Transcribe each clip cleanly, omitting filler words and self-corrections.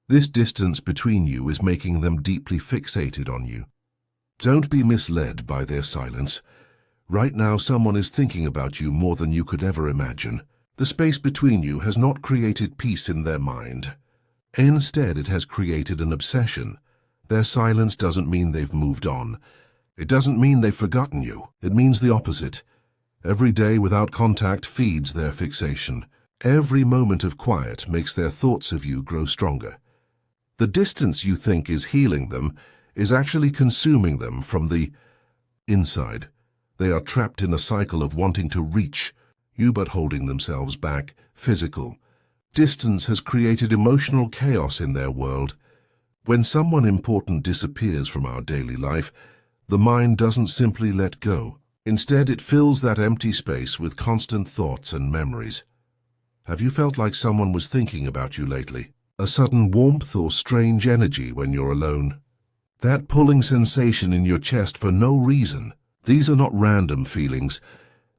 This distance between you is making them deeply fixated on you. Don't be misled by their silence. Right now, someone is thinking about you more than you could ever imagine. The space between you has not created peace in their mind. Instead, it has created an obsession. Their silence doesn't mean they've moved on. It doesn't mean they've forgotten you. It means the opposite. Every day without contact feeds their fixation. Every moment of quiet makes their thoughts of you grow stronger. The distance you think is healing them is actually consuming them from the inside. They are trapped in a cycle of wanting to reach you but holding themselves back. Physical distance has created emotional chaos in their world. When someone important disappears from our daily life, the mind doesn't simply let go. Instead, it fills that empty space with constant thoughts and memories. Have you felt like someone was thinking about you lately? A sudden warmth or strange energy when you're alone? That pulling sensation in your chest for no reason. These are not random feelings.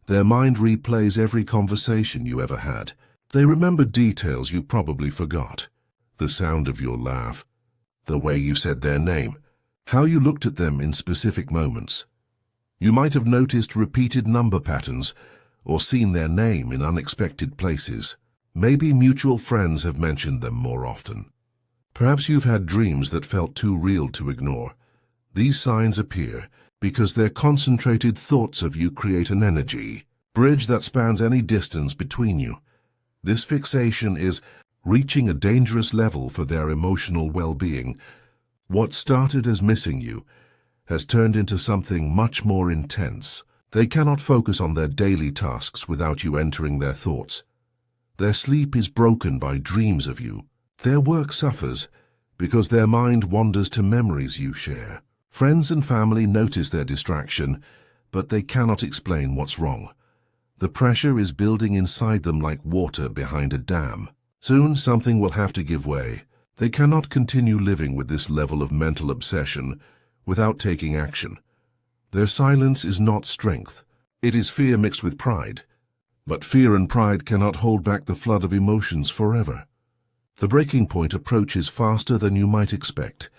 Their mind replays every conversation you ever had. They remember details you probably forgot. The sound of your laugh, the way you said their name, how you looked at them in specific moments. You might have noticed repeated number patterns or seen their name in unexpected places. Maybe mutual friends have mentioned them more often. Perhaps you've had dreams that felt too real to ignore. These signs appear because their concentrated thoughts of you create an energy bridge that spans any distance between you. This fixation is reaching a dangerous level for their emotional well-being. What started as missing you has turned into something much more intense. They cannot focus on their daily tasks without you entering their thoughts. Their sleep is broken by dreams of you. Their work suffers because their mind wanders to memories you share. Friends and family notice their distraction, but they cannot explain what's wrong. The pressure is building inside them like water behind a dam. Soon something will have to give way. They cannot continue living with this level of mental obsession without taking action. Their silence is not strength. It is fear mixed with pride. But fear and pride cannot hold back the flood of emotions forever. The breaking point approaches faster than you might expect.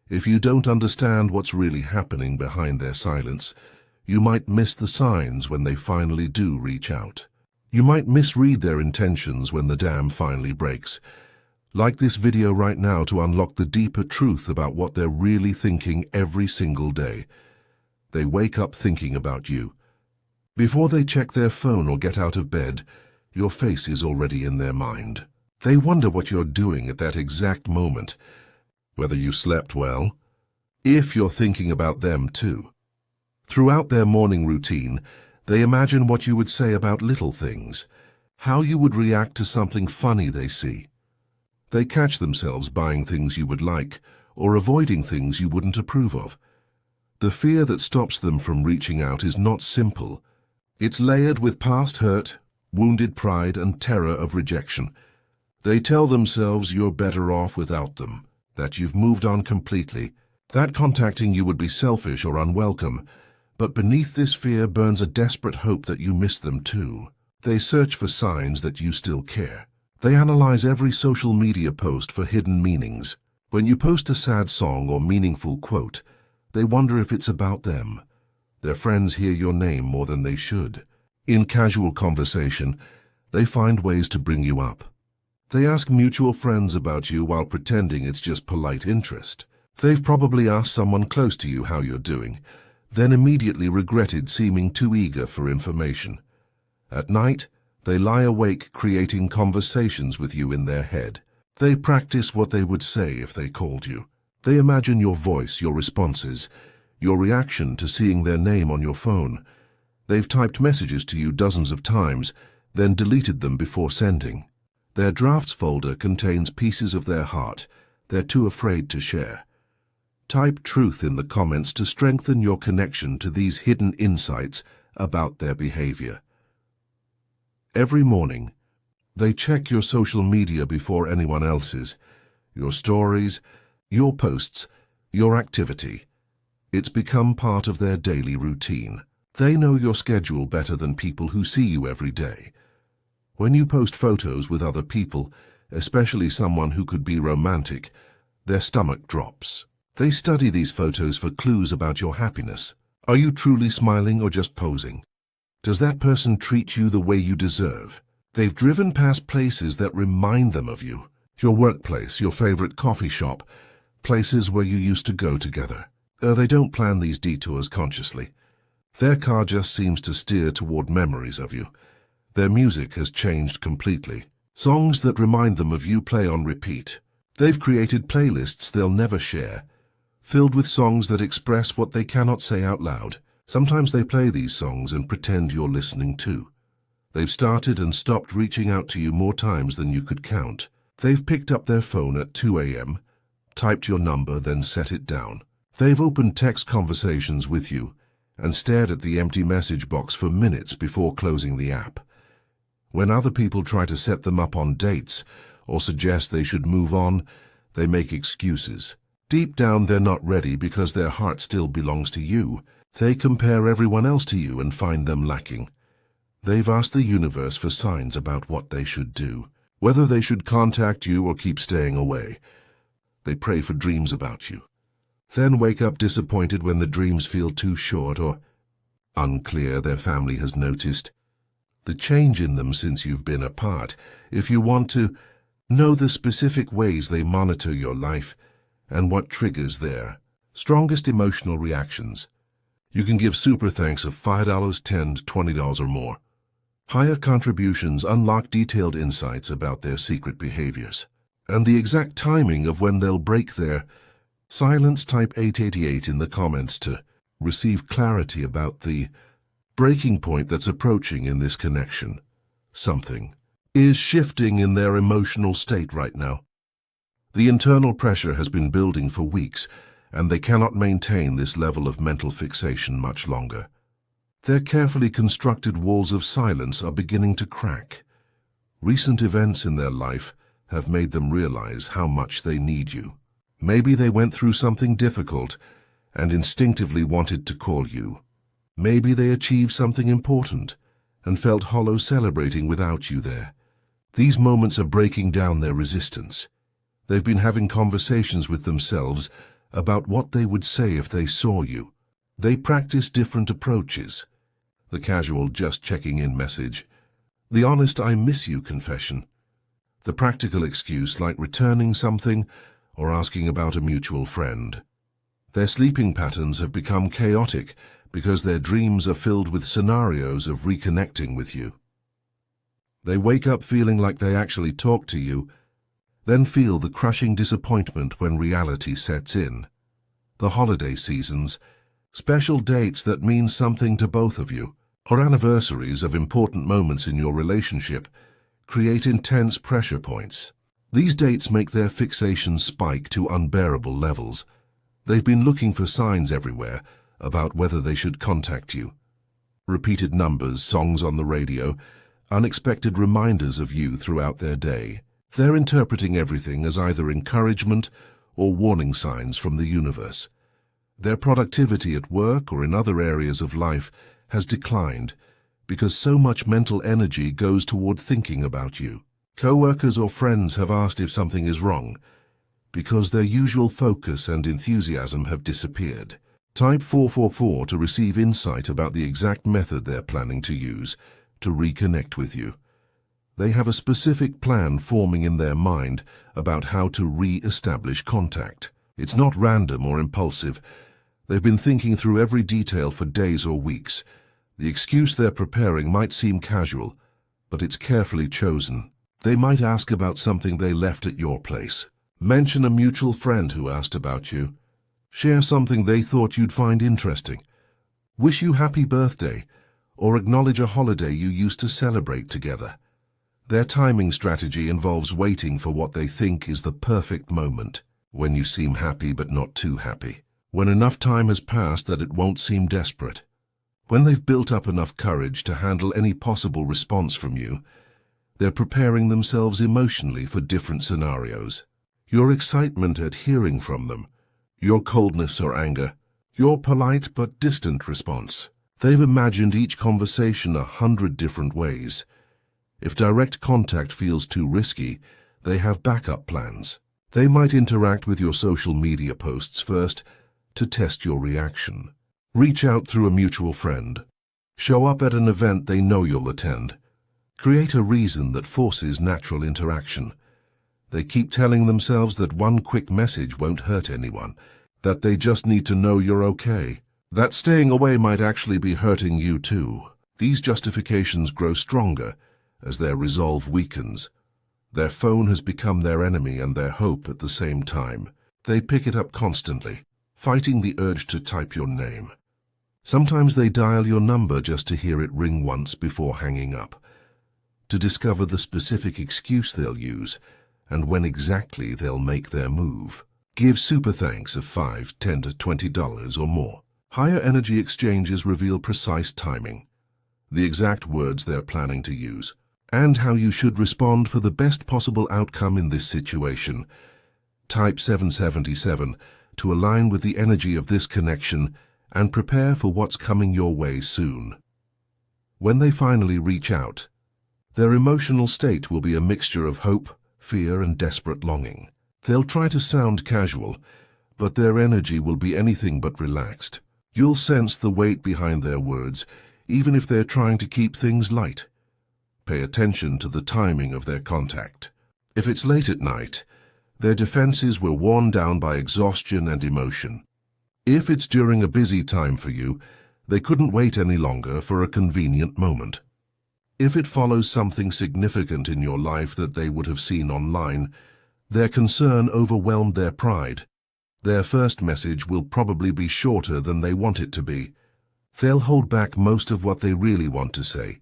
If you don't understand what's really happening behind their silence, you might miss the signs when they finally do reach out. You might misread their intentions when the dam finally breaks. Like this video right now to unlock the deeper truth about what they're really thinking every single day. They wake up thinking about you. Before they check their phone or get out of bed, your face is already in their mind. They wonder what you're doing at that exact moment, whether you slept well, if you're thinking about them too. Throughout their morning routine, they imagine what you would say about little things, how you would react to something funny they see. They catch themselves buying things you would like or avoiding things you wouldn't approve of. The fear that stops them from reaching out is not simple. It's layered with past hurt, wounded pride, and terror of rejection. They tell themselves you're better off without them, that you've moved on completely, that contacting you would be selfish or unwelcome. But beneath this fear burns a desperate hope that you miss them too. They search for signs that you still care. They analyze every social media post for hidden meanings. When you post a sad song or meaningful quote, they wonder if it's about them. Their friends hear your name more than they should. In casual conversation, they find ways to bring you up. They ask mutual friends about you while pretending it's just polite interest. They've probably asked someone close to you how you're doing, then immediately regretted seeming too eager for information. At night, they lie awake creating conversations with you in their head. They practice what they would say if they called you. They imagine your voice, your responses, your reaction to seeing their name on your phone. They've typed messages to you dozens of times, then deleted them before sending. Their drafts folder contains pieces of their heart they're too afraid to share. Type truth in the comments to strengthen your connection to these hidden insights about their behavior. Every morning, they check your social media before anyone else's, your stories, your posts, your activity. It's become part of their daily routine. They know your schedule better than people who see you every day. When you post photos with other people, especially someone who could be romantic, their stomach drops. They study these photos for clues about your happiness. Are you truly smiling or just posing? Does that person treat you the way you deserve? They've driven past places that remind them of you. Your workplace, your favorite coffee shop, places where you used to go together. They don't plan these detours consciously. Their car just seems to steer toward memories of you. Their music has changed completely. Songs that remind them of you play on repeat. They've created playlists they'll never share, filled with songs that express what they cannot say out loud. Sometimes they play these songs and pretend you're listening too. They've started and stopped reaching out to you more times than you could count. They've picked up their phone at 2 a.m., typed your number, then set it down. They've opened text conversations with you and stared at the empty message box for minutes before closing the app. When other people try to set them up on dates or suggest they should move on, they make excuses. Deep down, they're not ready because their heart still belongs to you. They compare everyone else to you and find them lacking. They've asked the universe for signs about what they should do, whether they should contact you or keep staying away. They pray for dreams about you, then wake up disappointed when the dreams feel too short or unclear. Their family has noticed the change in them since you've been apart. If you want to know the specific ways they monitor your life and what triggers their strongest emotional reactions, you can give super thanks of $5, $10, $20 or more. Higher contributions unlock detailed insights about their secret behaviors and the exact timing of when they'll break their silence. Type 888 in the comments to receive clarity about the breaking point that's approaching in this connection. Something is shifting in their emotional state right now. The internal pressure has been building for weeks, and they cannot maintain this level of mental fixation much longer. Their carefully constructed walls of silence are beginning to crack. Recent events in their life have made them realize how much they need you. Maybe they went through something difficult and instinctively wanted to call you. Maybe they achieved something important and felt hollow celebrating without you there. These moments are breaking down their resistance. They've been having conversations with themselves about what they would say if they saw you. They practice different approaches. The casual just checking in message, the honest I miss you confession, the practical excuse like returning something or asking about a mutual friend. Their sleeping patterns have become chaotic because their dreams are filled with scenarios of reconnecting with you. They wake up feeling like they actually talk to you, then feel the crushing disappointment when reality sets in. The holiday seasons, special dates that mean something to both of you, or anniversaries of important moments in your relationship, create intense pressure points. These dates make their fixation spike to unbearable levels. They've been looking for signs everywhere about whether they should contact you. Repeated numbers, songs on the radio, unexpected reminders of you throughout their day. They're interpreting everything as either encouragement or warning signs from the universe. Their productivity at work or in other areas of life has declined because so much mental energy goes toward thinking about you. Co-workers or friends have asked if something is wrong because their usual focus and enthusiasm have disappeared. Type 444 to receive insight about the exact method they're planning to use to reconnect with you. They have a specific plan forming in their mind about how to re-establish contact. It's not random or impulsive. They've been thinking through every detail for days or weeks. The excuse they're preparing might seem casual, but it's carefully chosen. They might ask about something they left at your place. Mention a mutual friend who asked about you. Share something they thought you'd find interesting. Wish you happy birthday, or acknowledge a holiday you used to celebrate together. Their timing strategy involves waiting for what they think is the perfect moment, when you seem happy but not too happy, when enough time has passed that it won't seem desperate, when they've built up enough courage to handle any possible response from you. They're preparing themselves emotionally for different scenarios. Your excitement at hearing from them, your coldness or anger, your polite but distant response. They've imagined each conversation 100 different ways. If direct contact feels too risky, They have backup plans. They might interact with your social media posts first to test your reaction. Reach out through a mutual friend. Show up at an event they know you'll attend. Create a reason that forces natural interaction. They keep telling themselves that one quick message won't hurt anyone, that they just need to know you're okay, that staying away might actually be hurting you too. These justifications grow stronger as their resolve weakens. Their phone has become their enemy and their hope at the same time. They pick it up constantly, fighting the urge to type your name. Sometimes they dial your number just to hear it ring once before hanging up, to discover the specific excuse they'll use and when exactly they'll make their move. Give super thanks of $5, $10 to $20 or more. Higher energy exchanges reveal precise timing, the exact words they're planning to use, and how you should respond for the best possible outcome in this situation. Type 777 to align with the energy of this connection and prepare for what's coming your way soon. When they finally reach out, their emotional state will be a mixture of hope, fear, and desperate longing. They'll try to sound casual, but their energy will be anything but relaxed. You'll sense the weight behind their words, even if they're trying to keep things light. Pay attention to the timing of their contact. If it's late at night, their defenses were worn down by exhaustion and emotion. If it's during a busy time for you, they couldn't wait any longer for a convenient moment. If it follows something significant in your life that they would have seen online, their concern overwhelmed their pride. Their first message will probably be shorter than they want it to be. They'll hold back most of what they really want to say,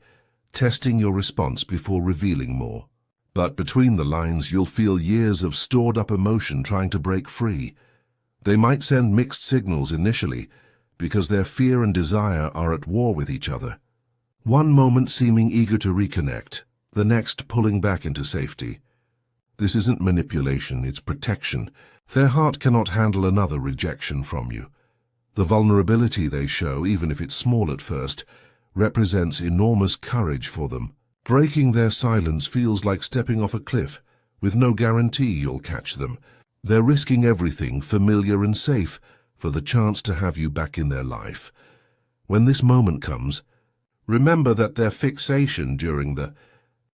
testing your response before revealing more. But between the lines, you'll feel years of stored-up emotion trying to break free. They might send mixed signals initially, because their fear and desire are at war with each other. One moment seeming eager to reconnect, the next pulling back into safety. This isn't manipulation, it's protection. Their heart cannot handle another rejection from you. The vulnerability they show, even if it's small at first, represents enormous courage for them. Breaking their silence feels like stepping off a cliff, with no guarantee you'll catch them. They're risking everything familiar and safe for the chance to have you back in their life. When this moment comes, remember that their fixation during the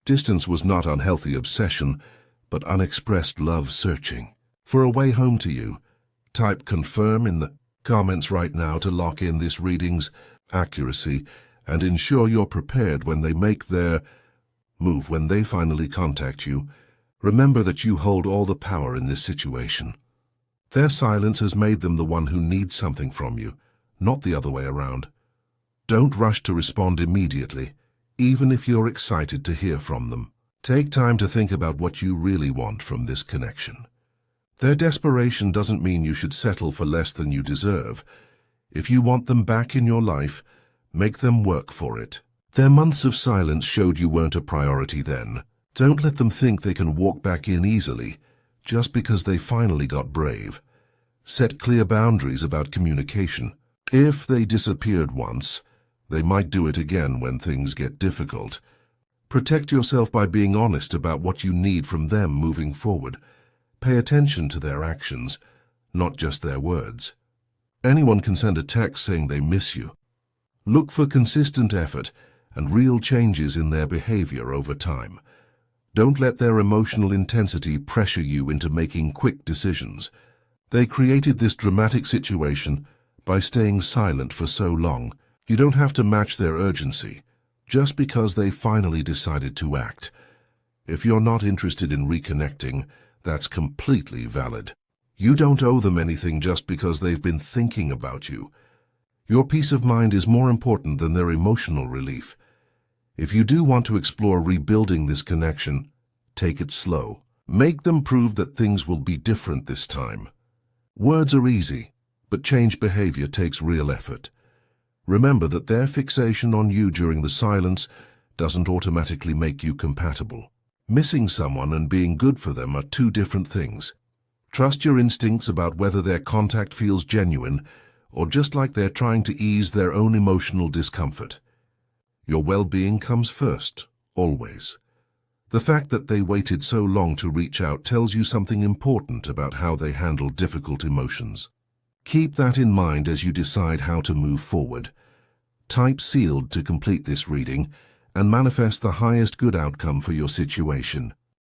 distance was not unhealthy obsession, but unexpressed love searching. For a way home to you, type confirm in the comments right now to lock in this reading's accuracy and ensure you're prepared when they make their move. When they finally contact you, remember that you hold all the power in this situation. Their silence has made them the one who needs something from you, not the other way around. Don't rush to respond immediately, even if you're excited to hear from them. Take time to think about what you really want from this connection. Their desperation doesn't mean you should settle for less than you deserve. If you want them back in your life, make them work for it. Their months of silence showed you weren't a priority then. Don't let them think they can walk back in easily, just because they finally got brave. Set clear boundaries about communication. If they disappeared once, they might do it again when things get difficult. Protect yourself by being honest about what you need from them moving forward. Pay attention to their actions, not just their words. Anyone can send a text saying they miss you. Look for consistent effort and real changes in their behavior over time. Don't let their emotional intensity pressure you into making quick decisions. They created this dramatic situation by staying silent for so long. You don't have to match their urgency just because they finally decided to act. If you're not interested in reconnecting, that's completely valid. You don't owe them anything just because they've been thinking about you. Your peace of mind is more important than their emotional relief. If you do want to explore rebuilding this connection, take it slow. Make them prove that things will be different this time. Words are easy, but change behavior takes real effort. Remember that their fixation on you during the silence doesn't automatically make you compatible. Missing someone and being good for them are two different things. Trust your instincts about whether their contact feels genuine or just like they're trying to ease their own emotional discomfort. Your well-being comes first, always. The fact that they waited so long to reach out tells you something important about how they handle difficult emotions. Keep that in mind as you decide how to move forward. Type sealed to complete this reading and manifest the highest good outcome for your situation.